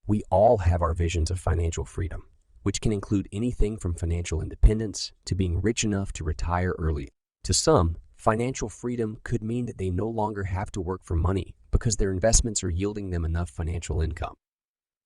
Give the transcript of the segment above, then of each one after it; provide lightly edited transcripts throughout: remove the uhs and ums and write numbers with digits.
We all have our visions of financial freedom, which can include anything from financial independence to being rich enough to retire early. To some, financial freedom could mean that they no longer have to work for money because their investments are yielding them enough financial income.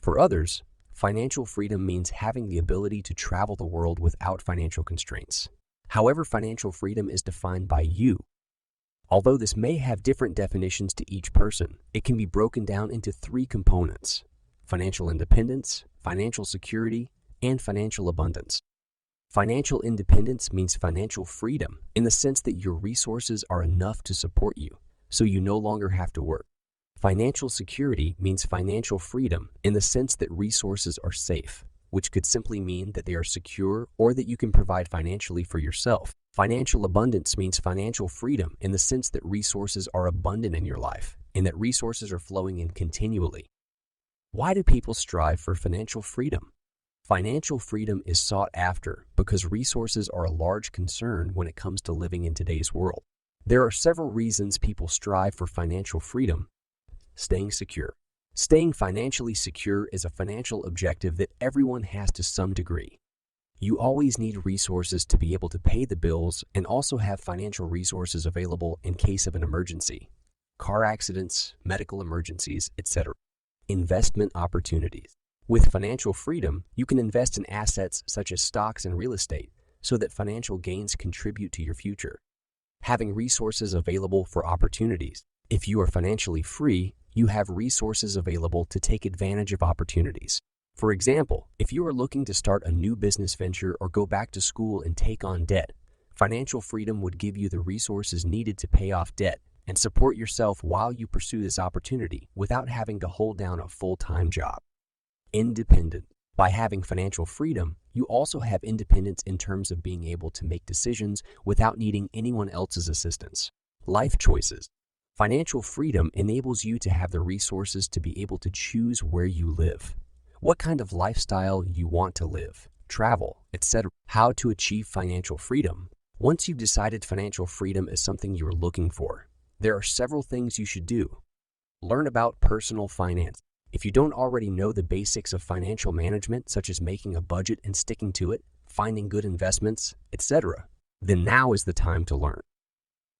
For others, financial freedom means having the ability to travel the world without financial constraints. However, financial freedom is defined by you. Although this may have different definitions to each person, it can be broken down into three components: financial independence, financial security, and financial abundance. Financial independence means financial freedom in the sense that your resources are enough to support you, so you no longer have to work. Financial security means financial freedom in the sense that resources are safe, which could simply mean that they are secure or that you can provide financially for yourself. Financial abundance means financial freedom in the sense that resources are abundant in your life and that resources are flowing in continually. Why do people strive for financial freedom? Financial freedom is sought after because resources are a large concern when it comes to living in today's world. There are several reasons people strive for financial freedom. Staying secure. Staying financially secure is a financial objective that everyone has to some degree. You always need resources to be able to pay the bills and also have financial resources available in case of an emergency, car accidents, medical emergencies, etc. Investment opportunities. With financial freedom, you can invest in assets such as stocks and real estate so that financial gains contribute to your future. Having resources available for opportunities. If you are financially free, you have resources available to take advantage of opportunities. For example, if you are looking to start a new business venture or go back to school and take on debt, financial freedom would give you the resources needed to pay off debt and support yourself while you pursue this opportunity without having to hold down a full-time job. Independent. By having financial freedom, you also have independence in terms of being able to make decisions without needing anyone else's assistance. Life choices. Financial freedom enables you to have the resources to be able to choose where you live, what kind of lifestyle you want to live, travel, etc. How to achieve financial freedom. Once you've decided financial freedom is something you're looking for, there are several things you should do. Learn about personal finance. If you don't already know the basics of financial management, such as making a budget and sticking to it, finding good investments, etc., then now is the time to learn.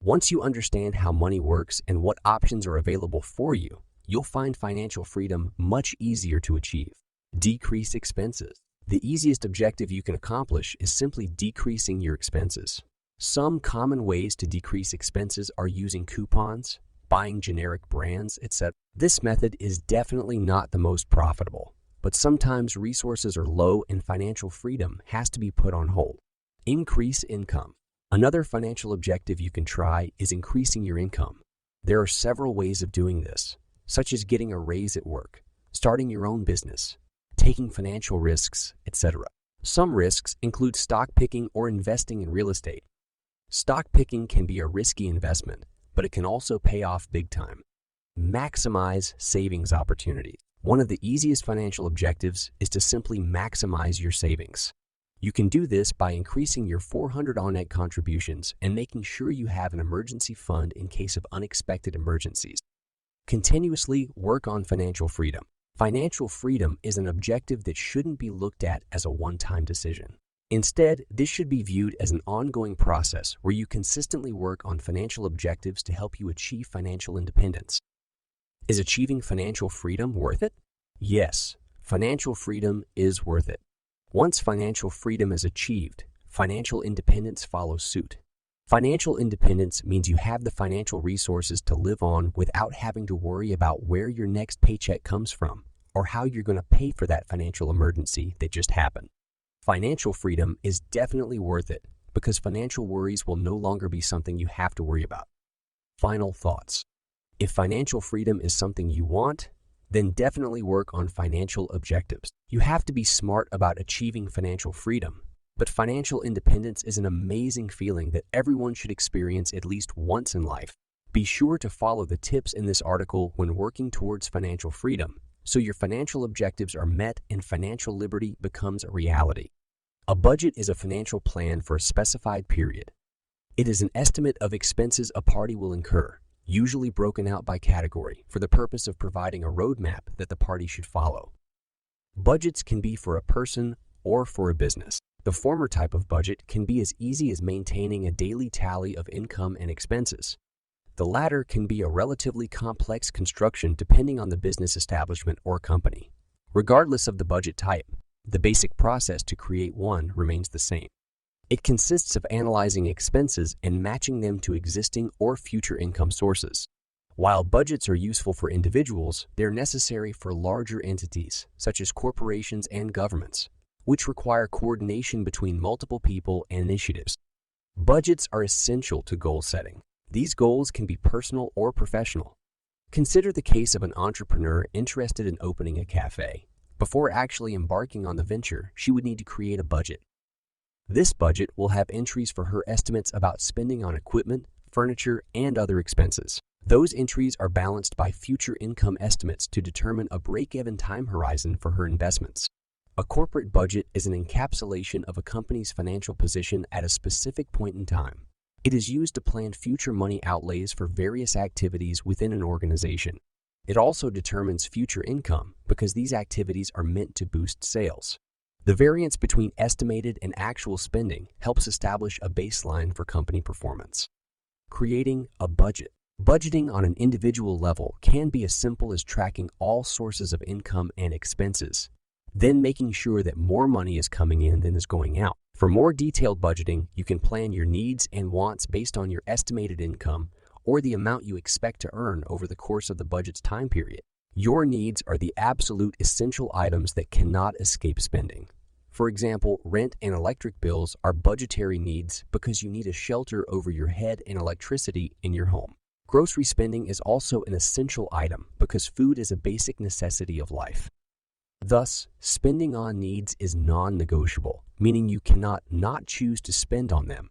Once you understand how money works and what options are available for you, you'll find financial freedom much easier to achieve. Decrease expenses. The easiest objective you can accomplish is simply decreasing your expenses. Some common ways to decrease expenses are using coupons, buying generic brands, etc. This method is definitely not the most profitable, but sometimes resources are low and financial freedom has to be put on hold. Increase income. Another financial objective you can try is increasing your income. There are several ways of doing this, such as getting a raise at work, starting your own business, taking financial risks, etc. Some risks include stock picking or investing in real estate. Stock picking can be a risky investment, but it can also pay off big time. Maximize savings opportunities. One of the easiest financial objectives is to simply maximize your savings. You can do this by increasing your 400 on-egg contributions and making sure you have an emergency fund in case of unexpected emergencies. Continuously work on financial freedom. Financial freedom is an objective that shouldn't be looked at as a one-time decision. Instead, this should be viewed as an ongoing process where you consistently work on financial objectives to help you achieve financial independence. Is achieving financial freedom worth it? Yes, financial freedom is worth it. Once financial freedom is achieved, financial independence follows suit. Financial independence means you have the financial resources to live on without having to worry about where your next paycheck comes from or how you're going to pay for that financial emergency that just happened. Financial freedom is definitely worth it because financial worries will no longer be something you have to worry about. Final thoughts. If financial freedom is something you want, then definitely work on financial objectives. You have to be smart about achieving financial freedom, but financial independence is an amazing feeling that everyone should experience at least once in life. Be sure to follow the tips in this article when working towards financial freedom, so your financial objectives are met and financial liberty becomes a reality. A budget is a financial plan for a specified period. It is an estimate of expenses a party will incur, usually broken out by category, for the purpose of providing a roadmap that the party should follow. Budgets can be for a person or for a business. The former type of budget can be as easy as maintaining a daily tally of income and expenses. The latter can be a relatively complex construction depending on the business establishment or company. Regardless of the budget type, the basic process to create one remains the same. It consists of analyzing expenses and matching them to existing or future income sources. While budgets are useful for individuals, they're necessary for larger entities, such as corporations and governments, which require coordination between multiple people and initiatives. Budgets are essential to goal setting. These goals can be personal or professional. Consider the case of an entrepreneur interested in opening a cafe. Before actually embarking on the venture, she would need to create a budget. This budget will have entries for her estimates about spending on equipment, furniture, and other expenses. Those entries are balanced by future income estimates to determine a break-even time horizon for her investments. A corporate budget is an encapsulation of a company's financial position at a specific point in time. It is used to plan future money outlays for various activities within an organization. It also determines future income because these activities are meant to boost sales. The variance between estimated and actual spending helps establish a baseline for company performance. Creating a budget. Budgeting on an individual level can be as simple as tracking all sources of income and expenses, then making sure that more money is coming in than is going out. For more detailed budgeting, you can plan your needs and wants based on your estimated income or the amount you expect to earn over the course of the budget's time period. Your needs are the absolute essential items that cannot escape spending. For example, rent and electric bills are budgetary needs because you need a shelter over your head and electricity in your home. Grocery spending is also an essential item because food is a basic necessity of life. Thus, spending on needs is non-negotiable, meaning you cannot not choose to spend on them.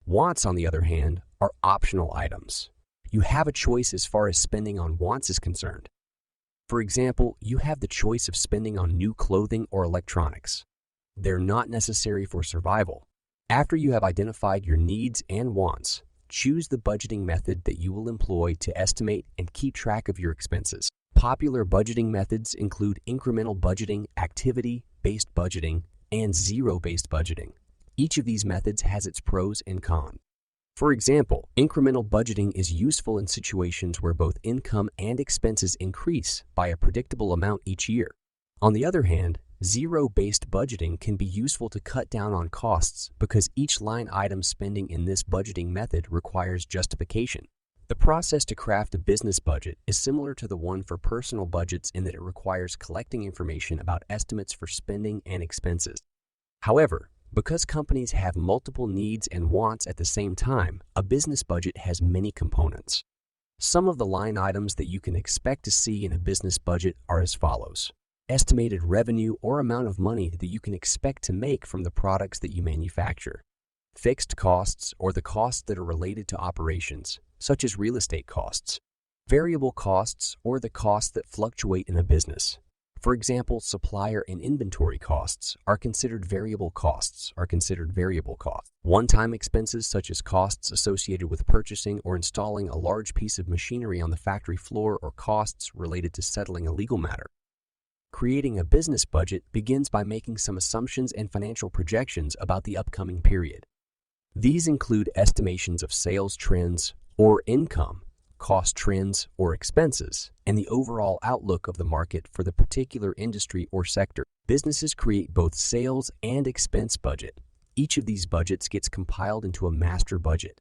Wants, on the other hand, are optional items. You have a choice as far as spending on wants is concerned. For example, you have the choice of spending on new clothing or electronics. They're not necessary for survival. After you have identified your needs and wants, choose the budgeting method that you will employ to estimate and keep track of your expenses. Popular budgeting methods include incremental budgeting, activity-based budgeting, and zero-based budgeting. Each of these methods has its pros and cons. For example, incremental budgeting is useful in situations where both income and expenses increase by a predictable amount each year. On the other hand, zero-based budgeting can be useful to cut down on costs because each line item spending in this budgeting method requires justification. The process to craft a business budget is similar to the one for personal budgets in that it requires collecting information about estimates for spending and expenses. However, because companies have multiple needs and wants at the same time, a business budget has many components. Some of the line items that you can expect to see in a business budget are as follows. Estimated revenue or amount of money that you can expect to make from the products that you manufacture. Fixed costs or the costs that are related to operations, such as real estate costs. Variable costs or the costs that fluctuate in a business. For example, supplier and inventory costs are considered variable costs. One-time expenses such as costs associated with purchasing or installing a large piece of machinery on the factory floor or costs related to settling a legal matter. Creating a business budget begins by making some assumptions and financial projections about the upcoming period. These include estimations of sales trends or income, cost trends or expenses, and the overall outlook of the market for the particular industry or sector. Businesses create both sales and expense budget. Each of these budgets gets compiled into a master budget.